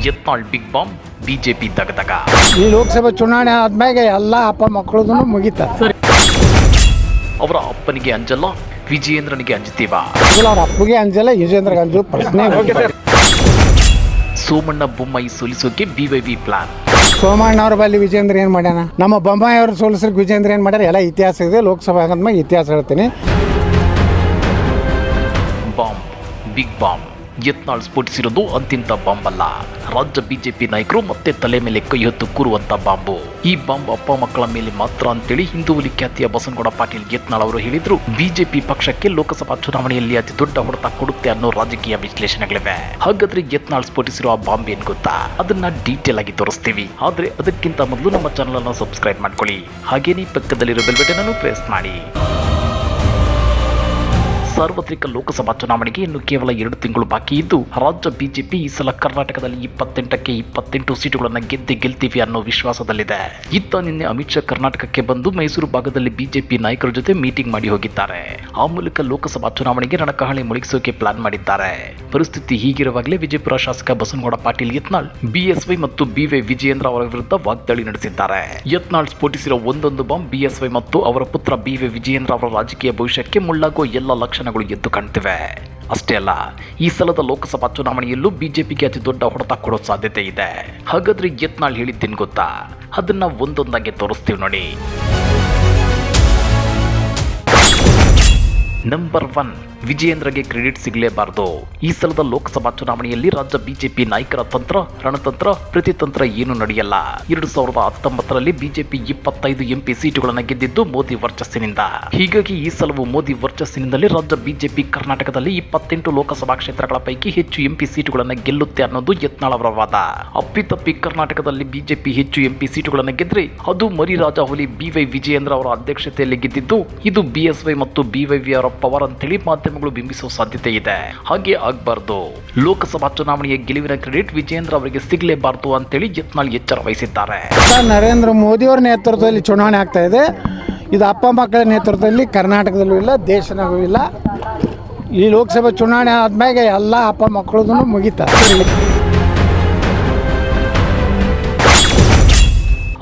Yatnal big bomb, BJP ದಗದಗ. ಈ ಲೋಕಸಭೆ ಚುನಾವಣೆ ಆದ್ಮ್ಯಾಗ ಎಲ್ಲ ಅಪ್ಪ ಮಕ್ಕಳದು ಮುಗಿತ. ಅವರ ಅಪ್ಪನಿಗೆ ಅಂಜಲ್ಲ, ವಿಜಯೇಂದ್ರನಿಗೆ ಅಂಜುತ್ತೀವ. ಅವ್ರ ಅಪ್ಪಗೆ ಅಂಜಲ್ಲ, ವಿಜೇಂದ್ರಗೆ ಅಂಜು ಪ್ರಶ್ನೆ. ಸೋಮಣ್ಣ ಬೊಮ್ಮಾಯಿ ಸೋಲಿಸೋಕೆ ಬಿವೈವಿ ಪ್ಲಾನ್. ಸೋಮಣ್ಣ ಅವ್ರ ಬಲ್ಲಿ ವಿಜೇಂದ್ರ ಏನು ಮಾಡ್ಯಾನ, ನಮ್ಮ ಬೊಮ್ಮಾಯಿ ಅವ್ರು ಸೋಲಿಸ್ಲಿಕ್ಕೆ ವಿಜೇಂದ್ರ ಏನು ಮಾಡ್ಯಾರ, ಎಲ್ಲ ಇತಿಹಾಸ ಇದೆ. ಲೋಕಸಭೆ ಆಗದ್ಮ್ಯಾಗ ಇತಿಹಾಸ ಹೇಳ್ತೀನಿ. Bomb, big bomb. ಯತ್ನಾಳ್ ಸ್ಫೋಟಿಸಿರೋದು ಅಂತಿಂತ ಬಾಂಬ್ ಅಲ್ಲ, ರಾಜ್ಯ ಬಿಜೆಪಿ ನಾಯಕರು ಮತ್ತೆ ತಲೆ ಮೇಲೆ ಕೈ ಹೊತ್ತು ಕೂರುವಂತ ಬಾಂಬು. ಈ ಬಾಂಬ್ ಅಪ್ಪ ಮಕ್ಕಳ ಮೇಲೆ ಮಾತ್ರ ಅಂತೇಳಿ ಹಿಂದೂ ಹುಲಿ ಖ್ಯಾತಿಯ ಬಸನಗೌಡ ಪಾಟೀಲ್ ಯತ್ನಾಳ್ ಅವರು ಹೇಳಿದ್ರು. ಬಿಜೆಪಿ ಪಕ್ಷಕ್ಕೆ ಲೋಕಸಭಾ ಚುನಾವಣೆಯಲ್ಲಿ ಅತಿ ದೊಡ್ಡ ಹೊಡೆತ ಕೊಡುತ್ತೆ ಅನ್ನೋ ರಾಜಕೀಯ ವಿಶ್ಲೇಷಣೆಗಳಿವೆ. ಹಾಗಾದ್ರೆ ಯತ್ನಾಳ್ ಸ್ಫೋಟಿಸಿರುವ ಆ ಬಾಂಬ್ ಏನ್ ಗೊತ್ತಾ? ಅದನ್ನ ಡೀಟೇಲ್ ಆಗಿ ತೋರಿಸ್ತೀವಿ. ಆದ್ರೆ ಅದಕ್ಕಿಂತ ಮೊದಲು ನಮ್ಮ ಚಾನಲ್ ಅನ್ನು ಸಬ್ಸ್ಕ್ರೈಬ್ ಮಾಡ್ಕೊಳ್ಳಿ. ಹಾಗೇನೇ ಪಕ್ಕದಲ್ಲಿರೋ ಬೆಲ್ ಬಟನ್ ಅನ್ನು ಪ್ರೆಸ್ ಮಾಡಿ. ಸಾರ್ವತ್ರಿಕ ಲೋಕಸಭಾ ಚುನಾವಣೆಗೆ ಇನ್ನು ಕೇವಲ 2 ತಿಂಗಳು ಬಾಕಿ ಇದ್ದು, ರಾಜ್ಯ ಬಿಜೆಪಿ ಈ ಸಲ ಕರ್ನಾಟಕದಲ್ಲಿ 28ಕ್ಕೆ 28 ಸೀಟುಗಳನ್ನು ಗೆಲ್ತೀವಿ ಅನ್ನೋ ವಿಶ್ವಾಸದಲ್ಲಿದೆ. ಇತ್ತ ನಿನ್ನೆ ಅಮಿತ್ ಶಾ ಕರ್ನಾಟಕಕ್ಕೆ ಬಂದು ಮೈಸೂರು ಭಾಗದಲ್ಲಿ ಬಿಜೆಪಿ ನಾಯಕರ ಜೊತೆ ಮೀಟಿಂಗ್ ಮಾಡಿ ಹೋಗಿದ್ದಾರೆ. ಆ ಮೂಲಕ ಲೋಕಸಭಾ ಚುನಾವಣೆಗೆ ರಣಕಹಳೆ ಮೊಳಗಿಸೋಕೆ ಪ್ಲಾನ್ ಮಾಡಿದ್ದಾರೆ. ಪರಿಸ್ಥಿತಿ ಹೀಗಿರುವಾಗಲೇ ವಿಜಯಪುರ ಶಾಸಕ ಬಸನಗೌಡ ಪಾಟೀಲ್ ಯತ್ನಾಳ್ ಬಿಎಸ್ವೈ ಮತ್ತು ಬಿವೈ ವಿಜಯೇಂದ್ರ ಅವರ ವಿರುದ್ಧ ವಾಗ್ದಾಳಿ ನಡೆಸಿದ್ದಾರೆ. ಯತ್ನಾಳ್ ಸ್ಫೋಟಿಸಿರೋ ಒಂದೊಂದು ಬಾಂಬ್ ಬಿಎಸ್ವೈ ಮತ್ತು ಅವರ ಪುತ್ರ ಬಿವೈ ವಿಜಯೇಂದ್ರ ಅವರ ರಾಜಕೀಯ ಭವಿಷ್ಯಕ್ಕೆ ಮುಳ್ಳಾಗೋ ಎಲ್ಲ ಲಕ್ಷಣಗಳು ಎದ್ದು ಕಾಣ್ತಿವೆ. ಅಷ್ಟೇ ಅಲ್ಲ, ಈ ಸಲದ ಲೋಕಸಭಾ ಚುನಾವಣೆಯಲ್ಲೂ ಬಿಜೆಪಿಗೆ ಅತಿ ದೊಡ್ಡ ಹೊಡೆತ ಕೊಡೋ ಸಾಧ್ಯತೆ ಇದೆ. ಹಾಗಾದ್ರೆ ಯತ್ನಾಳ್ ಹೇಳಿದ್ದೇನು ಗೊತ್ತಾ? ಅದನ್ನ ಒಂದೊಂದಾಗಿ ತೋರಿಸ್ತೀವಿ ನೋಡಿ. ನಂಬರ್ 1, ವಿಜಯೇಂದ್ರಗೆ ಕ್ರೆಡಿಟ್ ಸಿಗಲೇಬಾರದು. ಈ ಸಲದ ಲೋಕಸಭಾ ಚುನಾವಣೆಯಲ್ಲಿ ರಾಜ್ಯ ಬಿಜೆಪಿ ನಾಯಕರ ತಂತ್ರ, ರಣತಂತ್ರ, ಪ್ರತಿತಂತ್ರ ಏನು ನಡೆಯಲ್ಲ. 2019ರಲ್ಲಿ ಬಿಜೆಪಿ 25 ಎಂಪಿ ಸೀಟುಗಳನ್ನು ಗೆದ್ದಿದ್ದು ಮೋದಿ ವರ್ಚಸ್ಸಿನಿಂದ. ಹೀಗಾಗಿ ಈ ಸಲವು ಮೋದಿ ವರ್ಚಸ್ಸಿನಿಂದಲೇ ರಾಜ್ಯ ಬಿಜೆಪಿ ಕರ್ನಾಟಕದಲ್ಲಿ 28 ಲೋಕಸಭಾ ಕ್ಷೇತ್ರಗಳ ಪೈಕಿ ಹೆಚ್ಚು ಎಂಪಿ ಸೀಟುಗಳನ್ನು ಗೆಲ್ಲುತ್ತೆ ಅನ್ನೋದು ಯತ್ನಾಳ್ ಅವರ ವಾದ. ಅಪ್ಪಿತಪ್ಪಿ ಕರ್ನಾಟಕದಲ್ಲಿ ಬಿಜೆಪಿ ಹೆಚ್ಚು ಎಂಪಿ ಸೀಟುಗಳನ್ನು ಗೆದ್ರೆ ಅದು ಮರಿರಾಜ ಹುಲಿ ಬಿವೈ ವಿಜಯೇಂದ್ರ ಅವರ ಅಧ್ಯಕ್ಷತೆಯಲ್ಲಿ ಗೆದ್ದಿದ್ದು, ಇದು ಬಿಎಸ್ವೈ ಮತ್ತು ಬಿವೈವಿ ಅವರ ಪವರ್ ಅಂತೇಳಿ ಮಾಧ್ಯಮಗಳು ಬಿಂಬಿಸುವ ಸಾಧ್ಯತೆ ಇದೆ. ಹಾಗೆ ಆಗಬಾರ್ದು. ಲೋಕಸಭಾ ಚುನಾವಣೆಯ ಗೆಲುವಿನ ಕ್ರೆಡಿಟ್ ವಿಜಯೇಂದ್ರ ಅವರಿಗೆ ಸಿಗಲೇಬಾರದು ಅಂತೇಳಿ ಯತ್ನಾಳ್ ಎಚ್ಚರ ವಹಿಸಿದ್ದಾರೆ. ನರೇಂದ್ರ ಮೋದಿ ಅವರ ನೇತೃತ್ವದಲ್ಲಿ ಚುನಾವಣೆ ಆಗ್ತಾ ಇದೆ. ಇದು ಅಪ್ಪ ಮಕ್ಕಳ ನೇತೃತ್ವದಲ್ಲಿ ಕರ್ನಾಟಕದಲ್ಲೂ ಇಲ್ಲ, ದೇಶನಾಗೂ ಇಲ್ಲ. ಈ ಲೋಕಸಭೆ ಚುನಾವಣೆ ಆದ್ಮ್ಯಾಗ ಎಲ್ಲ ಅಪ್ಪ ಮಕ್ಕಳದು ಮುಗಿತ.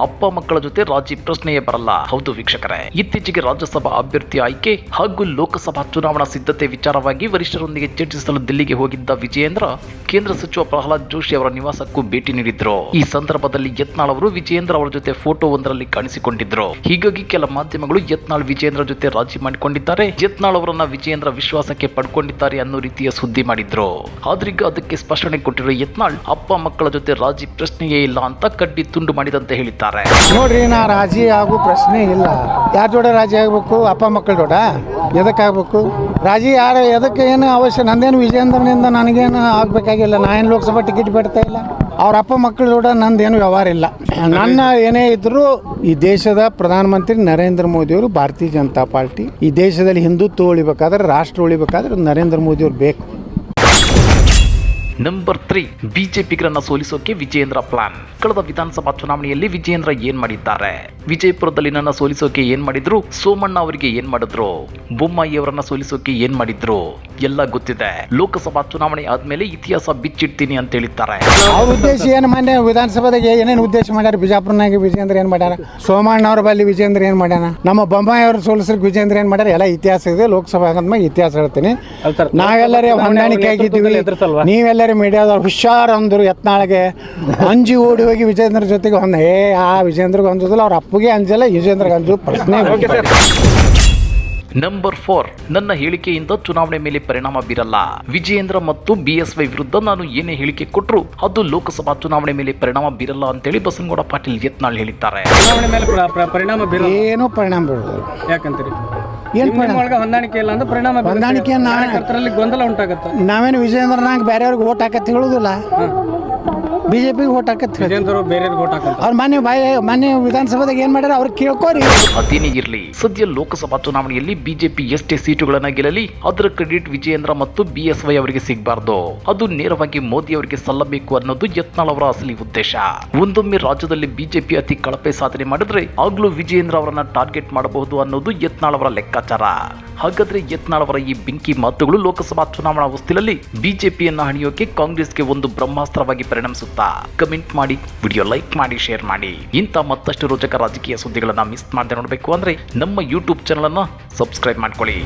ಅಪ್ಪ ಮಕ್ಕಳ ಜೊತೆ ರಾಜಿ ಪ್ರಶ್ನೆಯೇ ಬರಲ್ಲ. ಹೌದು ವೀಕ್ಷಕರೇ, ಇತ್ತೀಚೆಗೆ ರಾಜ್ಯಸಭಾ ಅಭ್ಯರ್ಥಿ ಆಯ್ಕೆ ಹಾಗೂ ಲೋಕಸಭಾ ಚುನಾವಣಾ ಸಿದ್ಧತೆ ವಿಚಾರವಾಗಿ ವರಿಷ್ಠರೊಂದಿಗೆ ಚರ್ಚಿಸಲು ದಿಲ್ಲಿಗೆ ಹೋಗಿದ್ದ ವಿಜಯೇಂದ್ರ ಕೇಂದ್ರ ಸಚಿವ ಪ್ರಹ್ಲಾದ್ ಜೋಶಿ ಅವರ ನಿವಾಸಕ್ಕೂ ಭೇಟಿ ನೀಡಿದ್ರು. ಈ ಸಂದರ್ಭದಲ್ಲಿ ಯತ್ನಾಳ್ ಅವರು ವಿಜಯೇಂದ್ರ ಅವರ ಜೊತೆ ಫೋಟೋ ಒಂದರಲ್ಲಿ ಕಾಣಿಸಿಕೊಂಡಿದ್ರು. ಹೀಗಾಗಿ ಕೆಲ ಮಾಧ್ಯಮಗಳು ಯತ್ನಾಳ್ ವಿಜಯೇಂದ್ರ ಜೊತೆ ರಾಜಿ ಮಾಡಿಕೊಂಡಿದ್ದಾರೆ, ಯತ್ನಾಳ್ ಅವರನ್ನ ವಿಜಯೇಂದ್ರ ವಿಶ್ವಾಸಕ್ಕೆ ಪಡ್ಕೊಂಡಿದ್ದಾರೆ ಅನ್ನೋ ರೀತಿಯ ಸುದ್ದಿ ಮಾಡಿದ್ರು. ಆದ್ರೀಗ ಅದಕ್ಕೆ ಸ್ಪಷ್ಟನೆ ಕೊಟ್ಟಿರೋ ಯತ್ನಾಳ್ ಅಪ್ಪ ಮಕ್ಕಳ ಜೊತೆ ರಾಜಿ ಪ್ರಶ್ನೆಯೇ ಇಲ್ಲ ಅಂತ ಕಡ್ಡಿ ತುಂಡು ಮಾಡಿದಂತೆ ಹೇಳಿದ್ದಾರೆ. ನೋಡ್ರಿ, ನಾ ರಾಜಿ ಆಗೋ ಪ್ರಶ್ನೆ ಇಲ್ಲ. ಯಾರ ಜೋಡ ರಾಜಿ ಆಗ್ಬೇಕು? ಅಪ್ಪ ಮಕ್ಕಳ ಜೋಡ. ಎದಕ್ಕಾಗಬೇಕು ರಾಜಿ? ಯಾರು ಎದಕ್ಕೆ? ಏನು ಅವಶ್ಯ? ನಂದೇನು ವಿಜಯೇಂದ್ರನಿಂದ ನನಗೇನು ಆಗಬೇಕಾಗಿಲ್ಲ. ನಾನೇನು ಲೋಕಸಭಾ ಟಿಕೆಟ್ ಬಿಡ್ತಾ ಇಲ್ಲ. ಅವ್ರ ಅಪ್ಪ ಮಕ್ಕಳ ಜೋಡ ನಂದೇನು ವ್ಯವಹಾರ ಇಲ್ಲ. ನನ್ನ ಏನೇ ಇದ್ರೂ ಈ ದೇಶದ ಪ್ರಧಾನಮಂತ್ರಿ ನರೇಂದ್ರ ಮೋದಿಯವರು, ಭಾರತೀಯ ಜನತಾ ಪಾರ್ಟಿ ಈ ದೇಶದಲ್ಲಿ ಹಿಂದುತ್ವ ಉಳಿಬೇಕಾದ್ರೆ, ರಾಷ್ಟ್ರ ಉಳಿಬೇಕಾದ್ರೆ ನರೇಂದ್ರ ಮೋದಿಯವ್ರು ಬೇಕು. ನಂಬರ್ 3, ಬಿಜೆಪಿಗರನ್ನ ಸೋಲಿಸೋಕೆ ವಿಜಯೇಂದ್ರ ಪ್ಲಾನ್. ಕಳೆದ ವಿಧಾನಸಭಾ ಚುನಾವಣೆಯಲ್ಲಿ ವಿಜಯೇಂದ್ರ ಏನ್ ಮಾಡಿದ್ದಾರೆ? ವಿಜಯಪುರದಲ್ಲಿ ನನ್ನ ಸೋಲಿಸೋಕೆ ಏನ್ ಮಾಡಿದ್ರು? ಸೋಮಣ್ಣ ಅವರಿಗೆ ಏನ್ ಮಾಡಿದ್ರು? ಬೊಮ್ಮಾಯಿ ಅವರನ್ನ ಸೋಲಿಸೋಕೆ ಏನ್ ಮಾಡಿದ್ರು? ಎಲ್ಲ ಗೊತ್ತಿದೆ. ಲೋಕಸಭಾ ಚುನಾವಣೆ ಆದ್ಮೇಲೆ ಇತಿಹಾಸ ಬಿಚ್ಚಿಡ್ತೀನಿ ಅಂತ ಹೇಳಿದ್ದಾರೆ. ಅವ್ರ ಉದ್ದೇಶ ಏನು? ಮೊನ್ನೆ ವಿಧಾನಸಭೆದಾಗ ಏನೇನು ಉದ್ದೇಶ ಮಾಡ್ಯಾರ? ಬಿಜಾಪುರನಾಗ ವಿಜೇಂದ್ರ ಏನ್ ಮಾಡ್ಯಾರ? ಸೋಮಣ್ಣ ಅವ್ರ ಬಲ್ಲಿ ವಿಜೇಂದ್ರ ಏನ್ ಮಾಡ್ಯಾನ? ನಮ್ಮ ಬೊಮ್ಮಾಯಿ ಅವ್ರು ಸೋಲಿಸ್ಲಿಕ್ಕೆ ವಿಜೇಂದ್ರ ಏನ್ ಮಾಡ್ಯಾರ? ಎಲ್ಲ ಇತಿಹಾಸ ಇದೆ. ಲೋಕಸಭೆ ಆಗದ್ಮ್ಯಾಗ ಇತಿಹಾಸ ಹೇಳ್ತೀನಿ. ನಾವೆಲ್ಲರೇ ಹೊಂದಾಣಿಕೆ ಆಗಿದ್ದೀವಿ. ನೀವೆಲ್ಲರೂ ಮೀಡಿಯಾದವ್ರು ಹುಷಾರ್ ಅಂದರು. ಯತ್ನಾಳ್ಗೆ ಅಂಜಿ ಓಡಿ ಹೋಗಿ ವಿಜೇಂದ್ರ ಜೊತೆಗೆ ಆ ವಿಜೇಂದ್ರಗೆ ಅಂಜೋದಿಲ್ಲ, ಅವ್ರ ಅಪ್ಪಗೆ ಅಂಜಲ್ಲ, ವಿಜೇಂದ್ರಗೆ ಅಂಜೋ ಪ್ರಶ್ನೆ. ನಂಬರ್ 4, ನನ್ನ ಹೇಳಿಕೆಯಿಂದ ಚುನಾವಣೆ ಮೇಲೆ ಪರಿಣಾಮ ಬೀರಲ್ಲ. ವಿಜಯೇಂದ್ರ ಮತ್ತು ಬಿಎಸ್ವೈ ವಿರುದ್ಧ ನಾನು ಏನೇ ಹೇಳಿಕೆ ಕೊಟ್ಟರು ಅದು ಲೋಕಸಭಾ ಚುನಾವಣೆ ಮೇಲೆ ಪರಿಣಾಮ ಬೀರಲ್ಲ ಅಂತೇಳಿ ಬಸನಗೌಡ ಪಾಟೀಲ್ ಯತ್ನಾಳ್ ಹೇಳಿದ್ದಾರೆ. ಚುನಾವಣೆ ಮೇಲೆ ಪರಿಣಾಮ ಬೀರಲ್ಲ. ಏನೂ ಪರಿಣಾಮ ಬೀರೋದು. ಯಾಕಂತೀರಿ? ಏನು ಪರಿಣಾಮ? ಹೊಂದಾಣಿಕೆ ಇಲ್ಲ ಅಂದ್ರೆ ಪರಿಣಾಮ ಹೊಂದಾಣಿಕೆ ಗೊಂದಲ ಉಂಟಾಗತ್ತೆ. ನಾವೇನು ವಿಜೇಂದ್ರನಾಗ ಬೇರೆಯವ್ರಿಗೆ ಓಟ್ ಹಾಕತ್ ಹೇಳೋದಿಲ್ಲ. ಬಿಜೆಪಿಗೆ ಓಟ್ ಹಾಕತ್ ಬೇರೆ ಓಟ್ ಹಾಕಂತ ಅವ್ರ ಮನೆ ವಿಧಾನಸಭೆದಾಗ ಏನ್ ಮಾಡ್ಯಾರ ಅವ್ರಿಗೆ ಕೇಳ್ಕೋರಿ. ಅದೇನೇ ಇರಲಿ, ಸದ್ಯ ಲೋಕಸಭಾ ಚುನಾವಣೆಯಲ್ಲಿ ಬಿಜೆಪಿ ಎಷ್ಟೇ ಸೀಟುಗಳನ್ನ ಗೆಲ್ಲಲಿ ಅದರ ಕ್ರೆಡಿಟ್ ವಿಜಯೇಂದ್ರ ಮತ್ತು ಬಿಎಸ್ವೈ ಅವರಿಗೆ ಸಿಗಬಾರ್ದು. ಅದು ನೇರವಾಗಿ ಮೋದಿ ಅವರಿಗೆ ಸಲ್ಲಬೇಕು ಅನ್ನೋದು ಯತ್ನಾಳ್ ಅವರ ಅಸಲಿ ಉದ್ದೇಶ. ಒಂದೊಮ್ಮೆ ರಾಜ್ಯದಲ್ಲಿ ಬಿಜೆಪಿ ಅತಿ ಕಳಪೆ ಸಾಧನೆ ಮಾಡಿದ್ರೆ ಆಗ್ಲೂ ವಿಜಯೇಂದ್ರ ಅವರನ್ನ ಟಾರ್ಗೆಟ್ ಮಾಡಬಹುದು ಅನ್ನೋದು ಯತ್ನಾಳ್ ಅವರ ಲೆಕ್ಕಾಚಾರ. ಹಾಗಾದ್ರೆ ಯತ್ನಾಳ್ ಅವರ ಈ ಬೆಂಕಿ ಮಾತುಗಳು ಲೋಕಸಭಾ ಚುನಾವಣಾ ಹೊಸ್ತಿಲಲ್ಲಿ ಬಿಜೆಪಿಯನ್ನ ಹಣಿಯೋಕೆ ಕಾಂಗ್ರೆಸ್ಗೆ ಒಂದು ಬ್ರಹ್ಮಾಸ್ತ್ರವಾಗಿ ಪರಿಣಮಿಸುತ್ತೆ. ಅಂತ ಕಮೆಂಟ್ ಮಾಡಿ, ವಿಡಿಯೋ ಲೈಕ್ ಮಾಡಿ, ಶೇರ್ ಮಾಡಿ. ಇಂಥ ಮತ್ತಷ್ಟು ರೋಚಕ ರಾಜಕೀಯ ಸುದ್ದಿಗಳನ್ನು ಮಿಸ್ ಮಾಡದೆ ನೋಡಬೇಕು ಅಂದರೆ ನಮ್ಮ ಯೂಟ್ಯೂಬ್ ಚಾನಲನ್ನು ಸಬ್ಸ್ಕ್ರೈಬ್ ಮಾಡ್ಕೊಳ್ಳಿ.